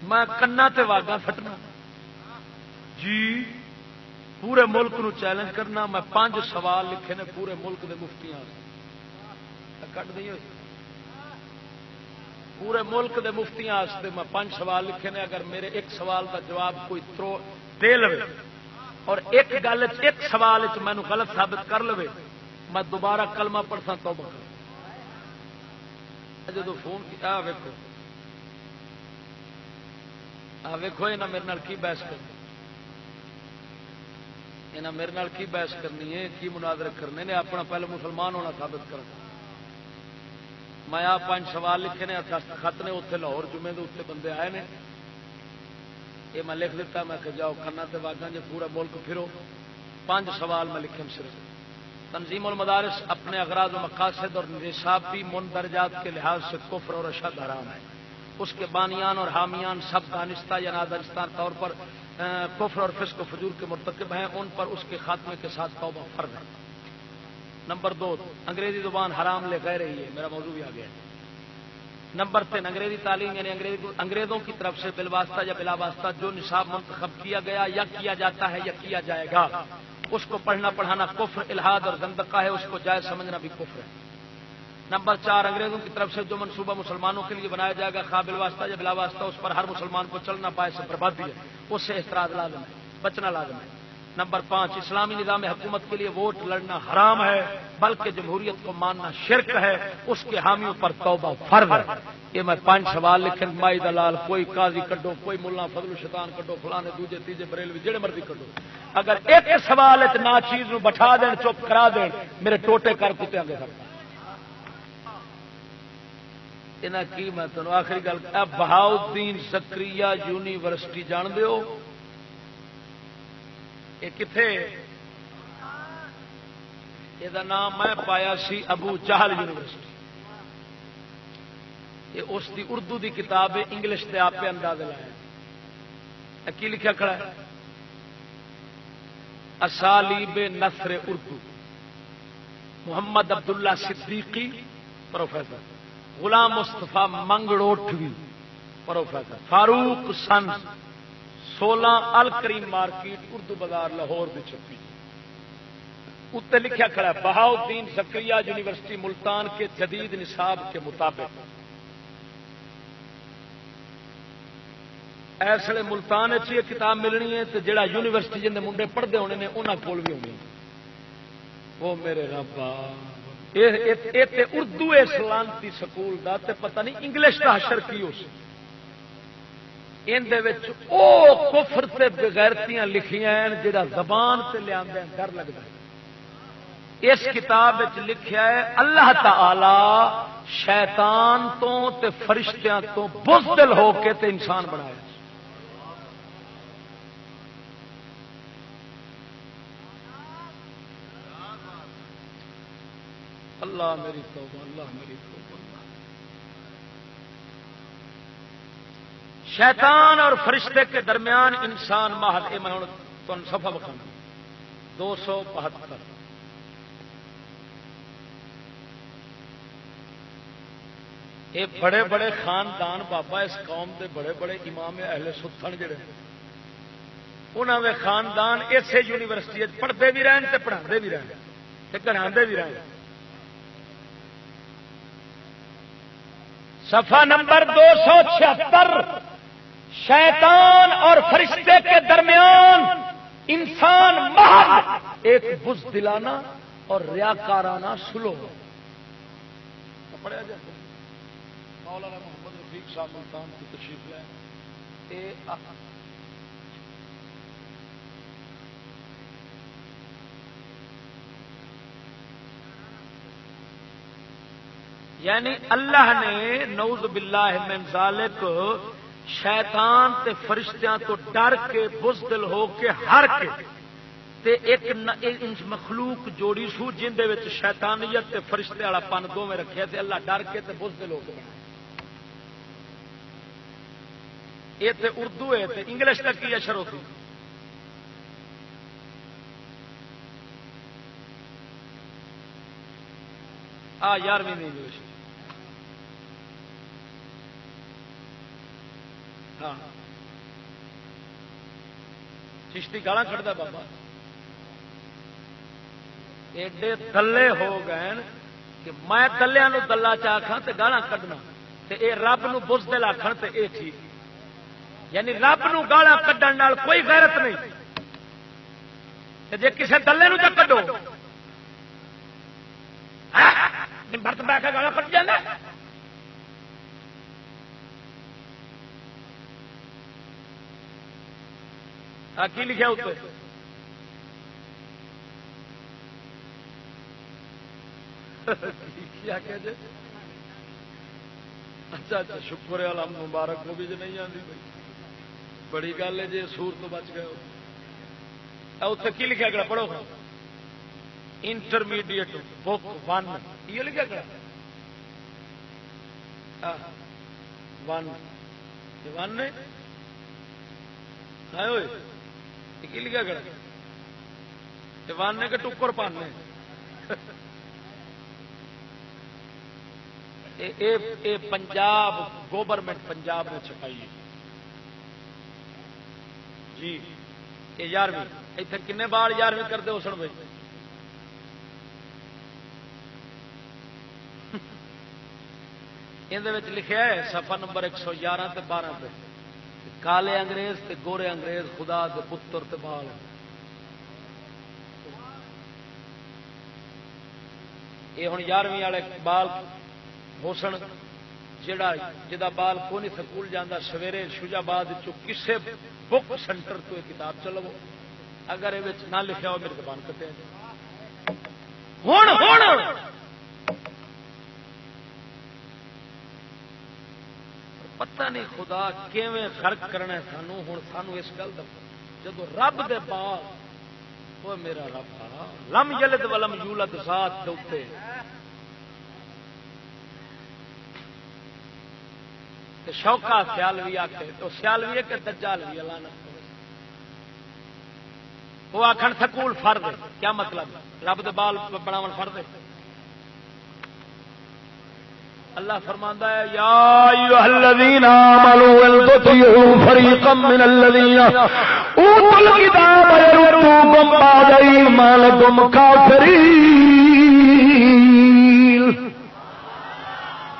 میں کنا تے واگا فٹنا جی پورے ملک نو چیلنج کرنا. میں 5 سوال لکھے نے پورے ملک دے مفتیاں کٹ دی ہوئی پورے ملک دے مفتیاں واسطے میں 5 سوال لکھے نے. اگر میرے ایک سوال کا جواب کوئی دے لو اور ایک گل ایک سوال مینو غلط ثابت کر لو میں دوبارہ کلمہ پڑھتا توبہ کروں. جدو فون کیا ویکو ویکو یہ میرے نال کی بحث کرنی یہ میرے نال کی بحث کرنی ہے کی مناظرے کرنے نے اپنا پہلے مسلمان ہونا ثابت کر. میں آپ 5 سوال لکھے نے خط نے اتنے لاہور جمعے کے اتنے بندے آئے نے یہ میں لکھ دیتا. میں کہ جاؤ کھانا تے واگا جی پورا ملک پھرو. 5 سوال میں لکھے صرف. تنظیم المدارس اپنے اغراض و مقاصد اور نصابی مندرجات کے لحاظ سے کفر اور اشد حرام ہے. اس کے بانیان اور حامیان سب دانستہ یا نادانستہ طور پر کفر اور فسق و فجور کے مرتکب ہیں. ان پر اس کے خاتمے کے ساتھ توبہ فرض ہے. نمبر 2 انگریزی زبان حرام لے گئے رہی ہے. میرا موضوع بھی آ گیا. نمبر 3 انگریزی تعلیم یعنی انگریزوں کی طرف سے بالواسطہ یا بلا واسطہ جو نصاب منتخب کیا گیا یا کیا جاتا ہے یا کیا جائے گا اس کو پڑھنا پڑھانا کفر الحاد اور زندقہ ہے. اس کو جائز سمجھنا بھی کفر ہے. نمبر 4 انگریزوں کی طرف سے جو منصوبہ مسلمانوں کے لیے بنایا جائے گا خواہ بالواسطہ یا بلا واسطہ اس پر ہر مسلمان کو چلنا باعث بربادی ہے. اس سے احتراز لازم ہے بچنا لازم ہے. نمبر 5 اسلامی نظام حکومت کے لیے ووٹ لڑنا حرام ہے بلکہ جمہوریت کو ماننا شرک ہے. اس کے حامیوں پر توبہ فرض ہے. یہ میں 5 سوال لکھے مائی دلال کوئی قاضی کڈو کوئی ملا فضل الشیطان کڈو فلانے دوجے تیجے بریلوی جڑے مرضی کڈو اگر ایک سوال نہ چیز نو بٹھا دین چپ کرا دین میرے ٹوٹے کر کتے آگے سکتا. کی میں تمہیں آخری گل بہاؤدین زکریا یونیورسٹی جان دیو یہ کتنے یہ نام میں پایا سی ابو جہل یونیورسٹی. یہ اس دی اردو دی کتاب ہے انگلش سے آپ انداز لایا کی لکھا کھڑا ہے اسالیب نثر اردو محمد عبداللہ صدیقی پروفیسر غلام مصطفیٰ منگڑوٹوی پروفیسر فاروق سن 16 الکریم مارکیٹ اردو بازار لاہور میں چھپی. اتنے لکھا کھڑا ہے بہاؤدین زکریا یونیورسٹی ملتان کے جدید نصاب کے مطابق. ایسے ملتان یہ کتاب ملنی ہے تو جڑا یونیورسٹی جن منڈے پڑھتے ہونے نے انہوں کول بھی ہونی. وہ میرے ربا اردو سلامتی سکول دا تے پتہ نہیں انگلش کا حشر کی ہو سی. کفر تے بغیرتیاں لکھیاں جڑا زبان تے لیا ڈر لگتا ہے. اس کتاب لکھیا ہے اللہ تعالی شیطان تو تے فرشتیاں تو بزدل ہو کے تے انسان بنایا. اللہ میری توبہ اللہ میری توبہ. شیطان اور فرشتے کے درمیان انسان محض صفحہ بکھانا 275. یہ بڑے بڑے خاندان بابا اس قوم کے بڑے بڑے امام اہل ستھن جڑے انہوں نے خاندان اسے یونیورسٹی پڑھتے بھی رہن تے پڑھاتے بھی رہن تے کراتے بھی رہن. صفحہ نمبر 276 شیطان اور فرشتے کے درمیان انسان محض ایک بزدلانہ اور ریاکارانہ سلوک. مولانا محمد رفیق صاحب ملتان کی تشریف لائے. یعنی اللہ نے نعوذ باللہ من ذالک شیطان تے فرشتیاں تو ڈر کے بزدل ہو کے ہر کے تے ایک مخلوق جوڑی سو جن دے وچ شیطانیت تے فرشتے والا پن دو میں رکھیا تے اللہ ڈر کے تے بزدل ہو گیا. یہ تے اردو ہے تے انگلش تک کی اشر ہوتی. یارویں انگلش ہاں چشتی گالاں کھڑتا بابا ایڈے دلے ہو گئے کہ میں دلیا دلہ چاخا تو گالاں کڈنا اے رب نو بزدل آخر تے اے ٹھیک یعنی رب نو گالاں کڈن نال کوئی غیرت نہیں جے کسے دلے نو تے کڈو برت بہ کے گالاں کٹ جانا کی لکھا اتنے کیا کہ جی اچھا اچھا شکر ہے الحمد مبارک کو بھی جی نہیں آتی بڑی گل ہے جی سور تو بچ گئے اتنے کی لکھا گیا پڑھو انٹرمیڈیٹ بک 1 یہ لکھا گیا 1 نے کی لکھا گیا 1 نے کہ ٹکر پانے پنجاب گورنمنٹ پنجاب نے چھپائی ہے جی یہ 11ویں اتنے کنے بار 11ویں کرتے ہو سن بھائی یہ لکھا ہے صفحہ نمبر 111 تے 12 پہ کالے انگریز تے گورے انگریز خدا دے پتر تے بال یہ ہوں 11ویں والے بال ہوسن جڑا جدا بال کو نہیں سکول جانا سویرے شجاباد کسے بک سینٹر تو کتاب چلو اگر یہ نہ لکھا ہو میری زبان کٹے پتہ نہیں خدا کیویں خرق کرنا ہے سانو ہوں سانو اس گل کا جب رب دے بال وہ میرا رب لم یلد ولم یولد ذات دے اوتے شوکا سیالوی آخے تو سیالوی کہ دجالوی لانا وہ آخر سکول فرد کیا مطلب رب دے بال بناون فرد اللہ فرماندا ہے یا ایھا الذین آمنوا ان تطیعوا فریقا من الذین اوتوا الکتاب یردوکم بعد ایمانکم کافرین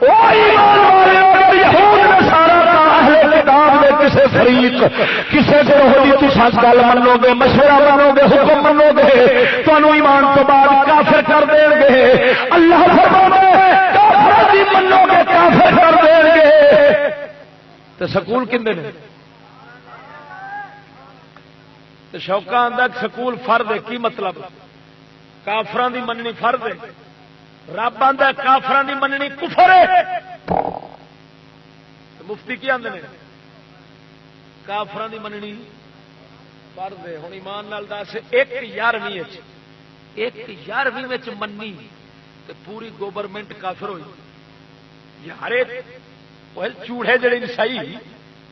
او ایمان والے یہود نصارا کا اہل کتاب دے کسے فریق کسے گروہ دی تساں گل منو گے مشورہ منو گے حکم منو گے تانوں ایمان تو بعد کافر کر دین گے اللہ فرماتا ہے منو گے کافر کر دیں گے تو سکول کنے نے تو شوقا آتا سکول فرد ہے کی مطلب کافران دی مننی فرد ہے رب آتا کافران دی مننی کفر ہے مفتی کی آدھے کافران دی مننی فرد ہے ہوں ایمان نال دس 1/11 مننی تو پوری گورنمنٹ کافر ہوئی یارے چوڑے جڑے عیسائی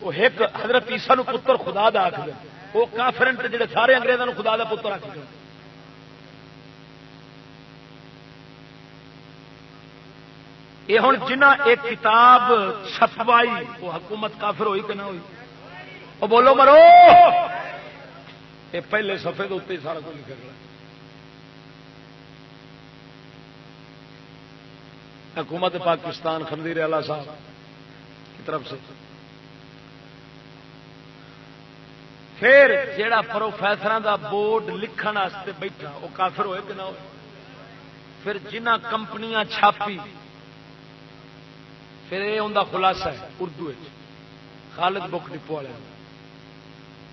وہ ایک حضرت عیسیٰ نو پتر خدا دا آخر وہ کافرنٹ جڑے سارے انگریزوں نو خدا دا پتر آخر یہ ہوں جنہ ایک کتاب چھپوائی وہ حکومت کافر ہوئی کہ نہ ہوئی وہ بولو مرو یہ پہلے صفحے کے اتنے سارا کچھ لکھا گیا حکومت پاکستان خنزیر اعلی صاحب کی طرف سے پھر جیڑا پروفیسر دا بورڈ لکھن واسطے بیٹھا وہ کافر ہوئے کہ نہ ہوئے پھر جنہ کمپنیاں چھاپی پھر یہ ان کا خلاصہ ہے اردو خالد بک ڈپو والے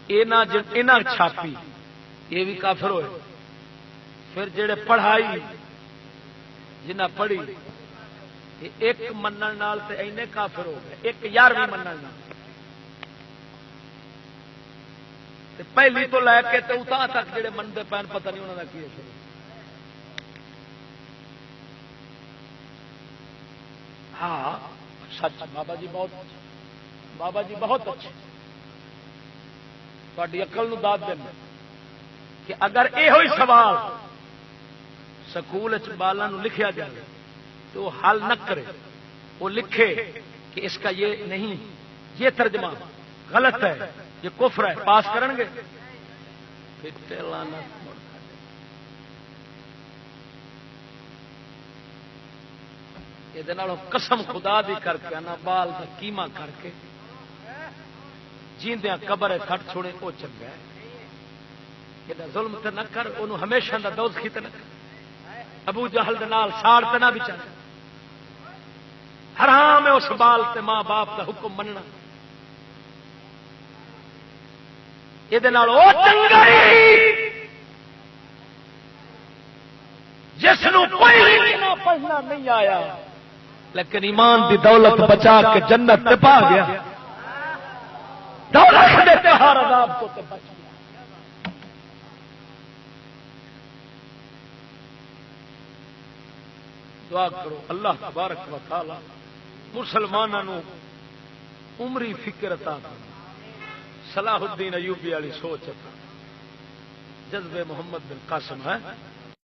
یہاں چھاپی یہ بھی کافر ہوئے پھر جڑے پڑھائی جنہ پڑھی ایک منن نال تے اینے کافر ہو گئے 1/11 منن نال تے پہلی تو لے کے تے اتاں تک جڑے منتے پین پتہ نہیں انہاں دا کی ہے ہاں سچ بابا جی بہت اچھے تہاڈی عقل نو داد دینا کہ اگر یہ ہوئی سوال سکول بالاں نو لکھیا جائے تو وہ حل نہ کرے وہ لکھے کہ اس کا یہ نہیں یہ ترجمہ غلط ہے، یہ کفر ہے، پاس کرن گے پھر لعنت مڑ یہ قسم خدا دی کر کے نا بال کا کیما کر کے جیندیاں قبر کٹ چھوڑے وہ چنگا ہے، یہ ظلم تے نہ کر، انہوں ہمیشہ دا دوزخی تے نہ کر، ابو جہل دے نال ساڑ تے نہ بچا، حرام ہے اس بال تے ماں باپ کا حکم مننا، یہ چنگا جس نو پڑھنا نہیں آیا لیکن ایمان دی دولت بچا کے جنت تے پا گیا، دولت دے تہار عذاب تو تے بچ گیا۔ دعا کرو اللہ تبارک و تعالی مسلمانوں عمری فکر عطا کرے، صلاح الدین ایوبی والی سوچ عطا، جذبے محمد بن قاسم ہے